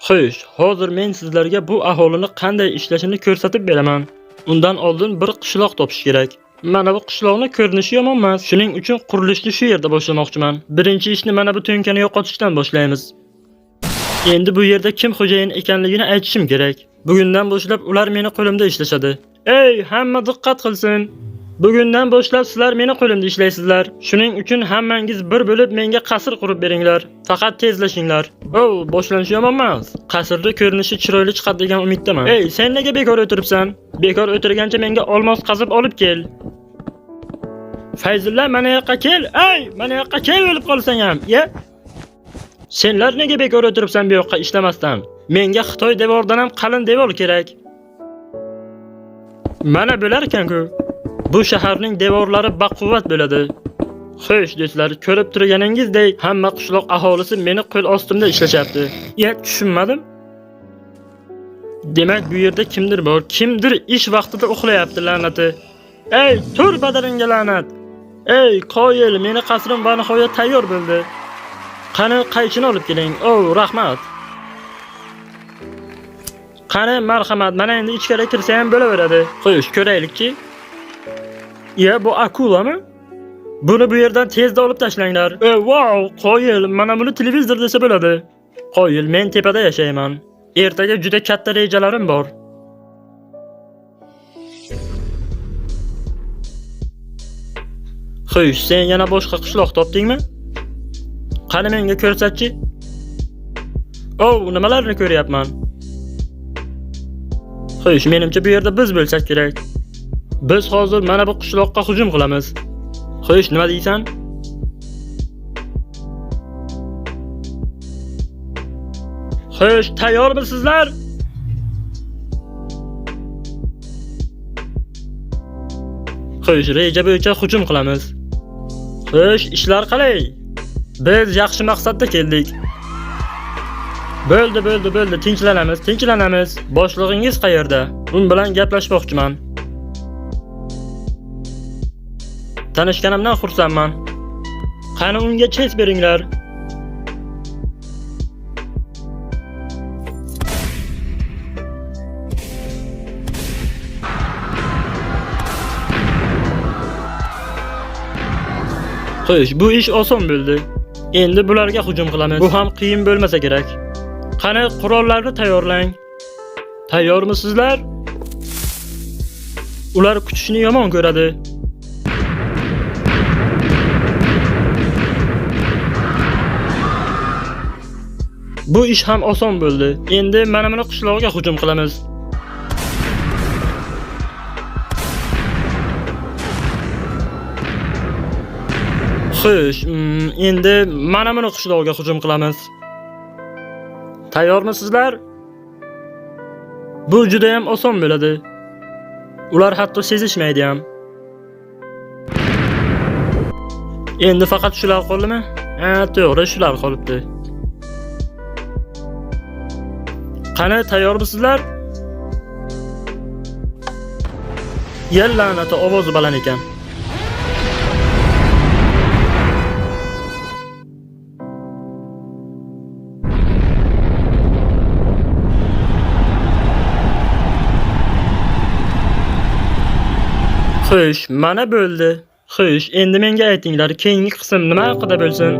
Xo'sh, hozir men sizlarga bu aholini qanday ishlashini ko'rsatib beraman. Undan oldin bir qishloq topish kerak. Mana bu qishloqning ko'rinishi yomon emas. Shuning uchun qurilishni shu yerda boshlamoqchiman. Birinchi ishni mana bu to'nkani yo'qotishdan boshlaymiz. Endi bu yerda kim xo'jayin ekanligini aytishim kerak. Bugundan boshlab ular meni qo'limda ishlashadi. Ey, hamma diqqat qilsin. Bugundan boshlab sizlar meni qo'limda ishlaysizlar. Shuning uchun hammangiz bir bo'lib menga qasr qurib beringlar. Faqat tezlashinglar. Boshlanishi yomon emas. Qasrda ko'rinishi chiroyli chiqadi degan umiddaman. Ey, sen nega bekor o'tiribsan? Bekor o'tirgancha menga olmos qazib olib kel. Fayzulla, mana yoqqa kel. Ey, mana yoqqa kel o'lib qolsang ham. Senlar nega bekor o'tiribsan bu yoqqa ishlamasdan? Menga Xitoy devoridan ham qalin devor kerak. Mana bo'lar ekan-ku. Bu shaharning devorlari baquvvat bo'ladi. Xo'sh do'stlar, ko'rib turganingizdek, hamma qishloq aholisi meni qo'l ostimda ishlashyapti. Tushunmadim. Demak, bu yerda kimdir bor, kimdir ish vaqtida uxlayapti la'nati. Ey, tur badaringga la'nat. Ey, qoyil, meni qasrim va nihoyat tayyor bo'ldi. Qani qaychini olib keling. Rahmat. Qani marhamat, mana endi ichkari kirsa ham bo'laveradi. Xo'sh, ko'raylikchi. Bu akulami? Buni bu yerdan tezda olib tashlanglar. Wow, qoyil, mana buni televizor desa bo'ladi. Qoyil, men tepada yashayman. Ertaga juda katta rejalarim bor. Xo'sh, sen yana boshqa qishloq topdingmi? Qani menga ko'rsatchi. Nimalarni ko'ryapman? Xo'sh, menimcha bu yerda biz bo'lsak kerak. Biz hozir mana bu qishloqqa hujum qilamiz. Xo'sh, nima deysan? Xo'sh, tayyormisizlar? Xo'sh, reja bo'yicha hujum qilamiz. Xo'sh, ishlar qalay? Biz yaxshi maqsadda keldik. Bo'ldi, tinchlanamiz. Boshlig'ingiz qayerda? Un bilan gaplashmoqchiman. Tanishganimdan xursandman. Qani unga ches beringlar. Xo'sh, bu ish oson bo'ldi. Endi bularga hujum qilamiz. Bu ham qiyin bo'lmasa kerak. Qani qurollarni tayyorlang. Tayyormisizlar? Ular kutishni yomon ko'radi. Bu ish ham oson bo'ldi. Endi mana buni qishloqqa hujum qilamiz. Xo'sh, endi mana buni qishloqqa hujum qilamiz. Tayyormisizlar? Bu juda ham oson bo'ladi. Ular hatto sezishmaydi ham. Endi faqat shular qoldimi? To'g'ri, shular qolibdi. Qani tayyormisizlar? La'nati ovozi baland ekan. Xo'sh, mana bo'ldi. Xo'sh, endi menga aytinglar, keyingi qism nima haqida bo'lsin?